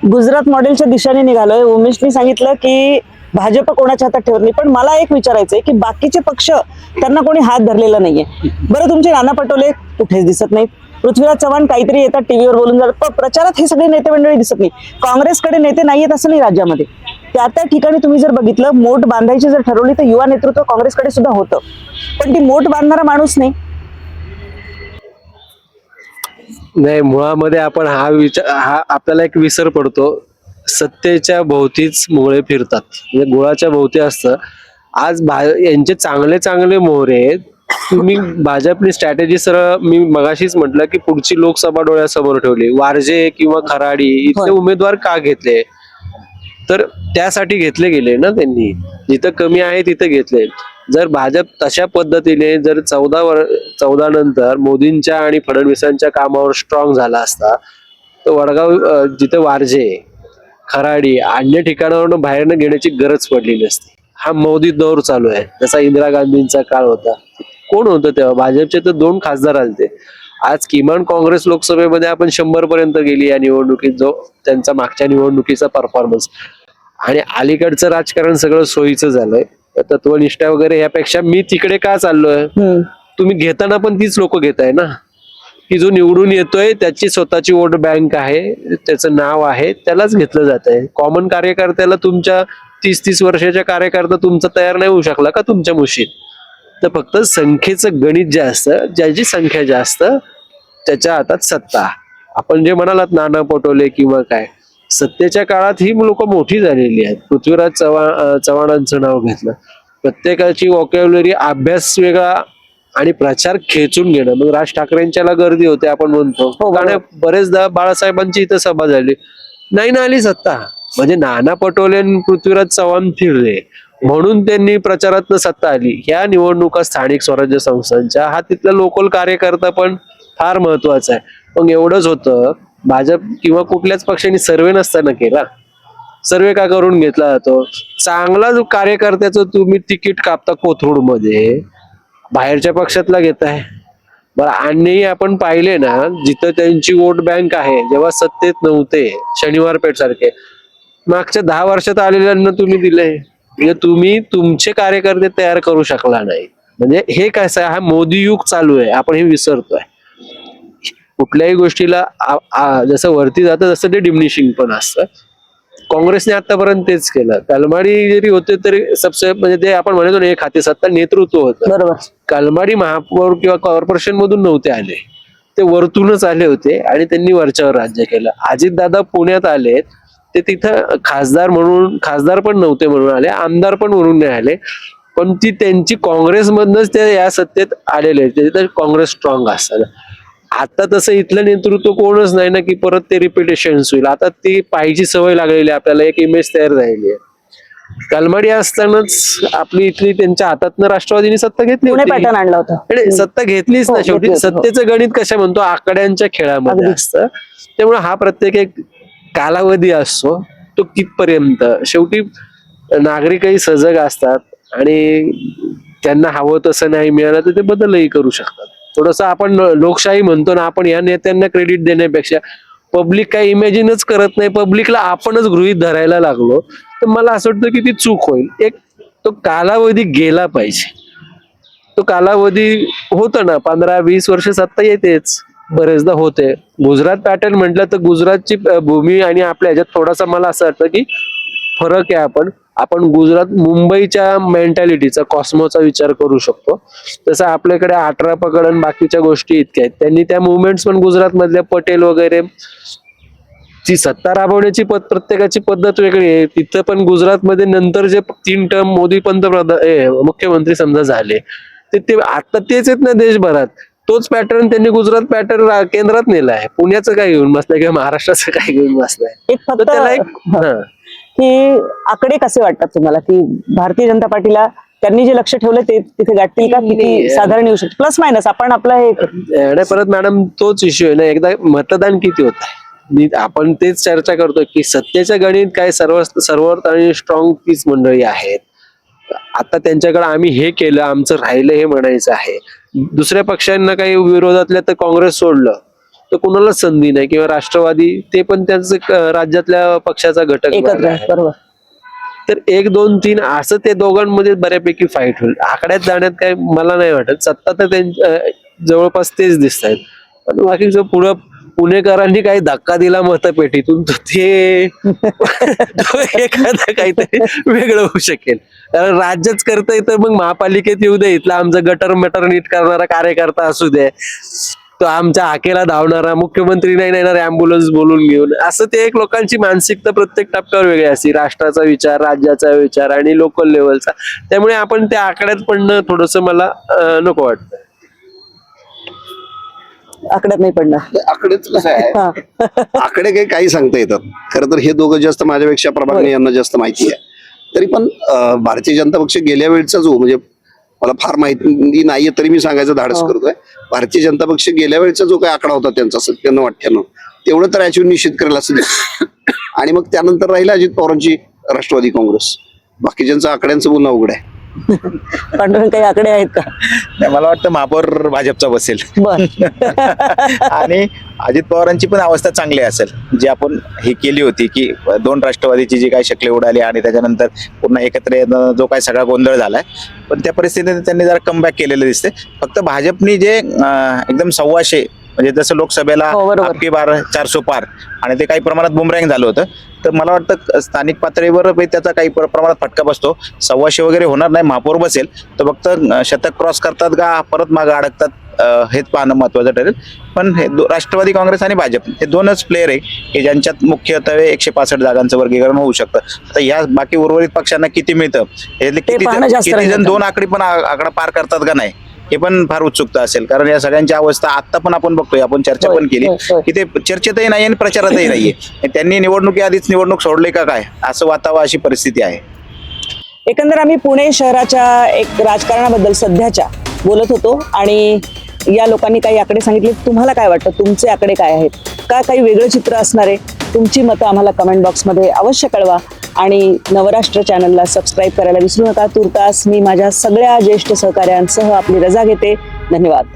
Speaker 3: गुजरात मॉडेलच्या दिशेने निघालोय. उमेशनी सांगितलं की भाजप कोणाच्या हातात ठेवत नाही, पण मला एक विचारायचंय की बाकीचे पक्ष त्यांना कोणी हात धरलेला नाहीये. बरं तुमचे नाना पटोले कुठेच दिसत नाहीत, पृथ्वीराज चव्हाण काहीतरी येतात टीव्हीवर बोलून जातात, पण प्रचारात हे सगळे नेते मंडळी दिसत नाही. काँग्रेसकडे नेते नाहीयेत असं नाही राज्यामध्ये. त्या ठिकाणी तुम्ही जर बघितलं मोठ बांधायची जर ठरवली तर युवा नेतृत्व काँग्रेसकडे सुद्धा होतं पण ती मोठ बांधणारा माणूस नाही.
Speaker 2: मुळामध्ये आपण हा आपल्याला एक विसर पडतो सत्तेच्या भोवतीच मोहरे फिरतात, म्हणजे गुळाच्या भोवती असतं. आज यांचे चांगले चांगले मोहरे आहेत. तुम्ही भाजपनी स्ट्रॅटेजी सरळ मी मगाशीच म्हटलं की पुढची लोकसभा डोळ्यासमोर ठेवली. वारजे किंवा खराडी इथले उमेदवार का घेतले, तर त्यासाठी घेतले गेले ना त्यांनी. जिथं कमी आहे तिथं घेतले. जर भाजप तशा पद्धतीने जर 14 नंतर मोदींच्या आणि फडणवीसांच्या कामावर स्ट्रॉंग झाला असता, तर वडगाव जिथे वारजे खराडी अन्य ठिकाणावरून बाहेरनं घेण्याची गरज पडली नसती. हा मोदी दौर चालू आहे, जसा इंदिरा गांधींचा काळ होता. कोण होतं तेव्हा? भाजपचे तर 2 खासदार आलते. आज किमान काँग्रेस लोकसभेमध्ये आपण 100 पर्यंत गेली या निवडणुकीत, जो त्यांचा मागच्या निवडणुकीचा परफॉर्मन्स. आणि अलीकडचं राजकारण सगळं सोयीचं झालंय. तत्वनिष्ठा वगैरे यापेक्षा मी तिकडे का चाललोय, तुम्ही घेताना पण तीच लोक घेताय ना, की जो निवडून येतोय त्याची स्वतःची वोट बँक आहे, त्याचं नाव आहे, त्यालाच घेतलं जात आहे. कॉमन कार्यकर्त्याला तुमच्या 30 वर्षाच्या कार्यकर्ता तुमचा तयार नाही होऊ शकला का तुमच्या मुशीत? तर फक्त संख्येचं गणित जे असतं, ज्याची संख्या जास्त त्याच्या हातात सत्ता. आपण जे म्हणालात नाना पटोले किंवा काय, सत्तेच्या काळात ही लोक मोठी झालेली आहेत. पृथ्वीराज चव्हाणांचं नाव घेतलं. प्रत्येकाची वॉकॅब्युलरी, अभ्यास वेगळा आणि प्रचार खेचून घेणं. मग राज ठाकरेंच्याला गर्दी होते आपण म्हणतो, कारण बरेचदा बाळासाहेबांची इथं सभा झाली, नाही ना आली सत्ता. म्हणजे नाना पटोले आणि पृथ्वीराज चव्हाण फिरले म्हणून त्यांनी प्रचारातनं सत्ता आली. ह्या निवडणुका स्थानिक स्वराज्य संस्थांच्या, हा तिथला लोकल कार्यकर्ता पण फार महत्वाचा आहे. मग एवढंच होतं, भाजप किंवा कुठल्याच पक्षाने सर्वे नसताना केला. सर्वे का करून घेतला जातो? चांगला जो कार्यकर्त्याचं तुम्ही तिकीट कापता कोथरूड मध्ये, बाहेरच्या पक्षातला घेताय. बरं, आणि आपण पाहिले ना, जिथं त्यांची वोट बँक आहे, जेव्हा सत्तेत नव्हते शनिवार पेठ सारखे, मागच्या 10 वर्षात आलेल्यांना तुम्ही दिले. म्हणजे तुम्ही तुमचे कार्यकर्ते तयार करू शकला नाही. म्हणजे हे कसं आहे, हा मोदी युग चालू आहे, आपण हे विसरतोय. कुठल्याही गोष्टीला जसं वरती जातं तसं ते डिमिनिशिंग पण असतं. काँग्रेसने आतापर्यंत तेच केलं. कलमाडी जरी होते तरी सबसे, म्हणजे ते आपण म्हणतो ना, एक हाती सत्ता नेतृत्व होतं.
Speaker 3: बरोबर.
Speaker 2: कलमाडी महापौर किंवा कॉर्पोरेशन मधून नव्हते आले, ते वरतूनच आले होते आणि त्यांनी वरच्यावर राज्य केलं. अजितदादा पुण्यात आले, ते तिथं खासदार पण नव्हते म्हणून आले, आमदार पण म्हणून नाही आले, पण ती त्यांची काँग्रेसमधनच ते या सत्तेत आलेले. तिथं काँग्रेस स्ट्रॉंग असतं. आता तसं इथलं नेतृत्व कोणच नाही ना, की परत ते रिपिटेशन होईल. आता ती पाहिजे सवय लागलेली, आपल्याला एक इमेज तयार झालेली आहे. कलमाडी असतानाच आपली इथली त्यांच्या हातातनं राष्ट्रवादीने सत्ता घेतली होती.
Speaker 3: पॅटर्न आणला होता.
Speaker 2: आणि सत्ता घेतलीच ना शेवटी. सत्तेचं गणित कशा म्हणतो, आकड्यांच्या खेळामध्ये असतं. त्यामुळे हा प्रत्येक एक कालावधी असतो, तो कितपर्यंत. शेवटी नागरिकही सजग असतात आणि त्यांना हवं तसं नाही मिळालं तर ते बदलही करू शकतात. थोडस आपण लोकशाही म्हणतो ना, आपण या नेत्यांना क्रेडिट देण्यापेक्षा पब्लिक काही इमॅजिनच करत नाही, पब्लिकला आपणच गृहीत धरायला लागलो, तर मला असं वाटतं की ती चूक होईल. एक तो कालावधी गेला पाहिजे. तो कालावधी होतो ना, 15-20 वर्ष सत्ता येतेच, बरेचदा होते. गुजरात पॅटर्न म्हटलं तर गुजरातची भूमी आणि आपल्या ह्याच्यात थोडासा मला असं वाटतं की फरक आहे. आपण गुजरात मुंबईच्या मेंटॅलिटीचा, कॉस्मोचा विचार करू शकतो. तसं आपल्याकडे 18 पकड आणि बाकीच्या गोष्टी इतक्या आहेत. त्यांनी त्या मुवमेंट्स पण गुजरात मधल्या पटेल वगैरे, ती सत्ता राबवण्याची प्रत्येकाची पद्धत वेगळी आहे. तिथं पण गुजरातमध्ये नंतर जे 3 टर्म मोदी मुख्यमंत्री समजा झाले, ते आता तेच आहेत ना देशभरात. तोच पॅटर्न त्यांनी गुजरात पॅटर्न केंद्रात नेला आहे. पुण्याचं काय घेऊन बसलाय किंवा महाराष्ट्राचं काय घेऊन बसलाय.
Speaker 3: एक फक्त की आकडे कसे वाटतात तुम्हाला, की भारतीय जनता पार्टीला त्यांनी जे लक्ष ठेवलं ते तिथे गाठतील का? किती साधारण येऊ शकतं, प्लस मायनस? आपण आपलं हे
Speaker 2: परत मॅडम तोच इश्यू आहे ना, एकदा मतदान किती होत आहे, आपण तेच चर्चा करतोय की सत्तेचं गणित काय, सर्वात आणि स्ट्रॉंग तीच मंडळी आहेत. आता त्यांच्याकडे आम्ही हे केलं, आमचं राहिलं हे म्हणायचं आहे. दुसऱ्या पक्षांना काही विरोधातल्या तर काँग्रेस सोडलं तर कुणालाच संधी नाही, किंवा राष्ट्रवादी, ते पण त्यांचं राज्यातल्या पक्षाचा घटक
Speaker 3: एकत्र. बरोबर.
Speaker 2: तर 1, 2, 3 असं ते दोघांमध्ये बऱ्यापैकी फाईट होईल. आकड्यात जाण्यात काय मला नाही वाटत. सत्ता तर त्यांच्या जवळपास तेच दिसत आहेत. पण बाकीचं पुढं पुणेकरांनी काही धक्का दिला मतपेटीतून तर ते एखादं काहीतरी वेगळं होऊ शकेल. कारण राज्यच करता येतं, मग महापालिकेत येऊ दे, इथला आमचं गटर मटर नीट करणारा कार्यकर्ता असू दे, तो आमच्या हाकेला धावणारा, मुख्यमंत्री नाही येणार अँब्युलन्स बोलून घेऊन, असं ते एक लोकांची मानसिकता प्रत्येक टप्प्यावर वेगळी असते. राष्ट्राचा विचार, राज्याचा विचार आणि लोकल लेवलचा. त्यामुळे आपण त्या आकड्यात पडणं थोडस मला नको वाटतं.
Speaker 3: आकड्यात नाही पडणार.
Speaker 1: आकडेच कसं आहे, आकडे काही सांगता येतात. खरं तर हे दोघं जास्त माझ्यापेक्षा प्रभाकरने यांना जास्त माहिती आहे. तरी पण भारतीय जनता पक्ष गेल्या वेळचा जो, म्हणजे मला फार माहिती नाहीये तरी मी सांगायचं धाडस करतोय, भारतीय जनता पक्ष गेल्या वेळचा जो काही आकडा होता त्यांचा 97-98 तेवढं तर अचीव निश्चित करेल असं दिसतं. आणि मग त्यानंतर राहिला अजित पवारांची राष्ट्रवादी काँग्रेस. बाकीच्यांचं आकड्यांचं पुन्हा उघड आहे.
Speaker 3: पांडुरंग काही आकडे आहेत का?
Speaker 4: नाही, मला वाटतं महापौर भाजपचा बसेल.
Speaker 3: बर.
Speaker 4: आणि अजित पवारांची पण अवस्था चांगली असेल. जी आपण ही केली होती की 2 राष्ट्रवादीची जी काही शक्ले उडाली आणि त्याच्यानंतर पुन्हा एकत्र येणं जो काही सगळा गोंधळ झालाय, पण त्या परिस्थितीने त्यांनी जरा कमबॅक केलेलं दिसते. फक्त भाजपनी जे एकदम 125, म्हणजे जसं लोकसभेला आपकी बार 400 पार आणि ते काही प्रमाणात बुमरँग झालं होतं, तर मला वाटतं स्थानिक पातळीवर त्याचा काही प्रमाणात फटका बसतो. 125 वगैरे होणार नाही, महापौर बसेल. तर फक्त शतक क्रॉस करतात का परत मागं अडकतात हेच पाहणं महत्वाचं ठरेल. पण हे राष्ट्रवादी काँग्रेस आणि भाजप हे दोनच प्लेयर आहे की ज्यांच्यात मुख्यत्वे 165 जागांचं वर्गीकरण होऊ शकतं. आता या बाकी उर्वरित पक्षांना किती मिळतं, किती जण 2 आकडी पण आकडा पार करतात का नाही, हे पण फार उत्सुकता असेल. कारण या सगळ्यांची अवस्था आता पण आपण बघतोय, आपण चर्चा पण केली की ते चर्चेतही नाही आणि प्रचारातही नाहीये. त्यांनी निवडणुकी आधीच निवडणूक सोडले का काय असं वाटावं अशी परिस्थिती आहे.
Speaker 3: एकंदर आम्ही पुणे शहराच्या एक राजकारणाबद्दल सध्याच्या बोलत होतो आणि या लोकांनी काही आकडे सांगितले. तुम्हाला काय वाटतं, तुमचे आकडे काय आहेत का? काही वेगळं चित्र असणार आहे? तुमची मतं आम्हाला कमेंट बॉक्समध्ये अवश्य कळवा आणि नवराष्ट्र चॅनलला सबस्क्राईब करायला विसरू नका. तुर्तास मी माझ्या सगळ्या ज्येष्ठ सहकाऱ्यांसह आपली रजा घेते. धन्यवाद.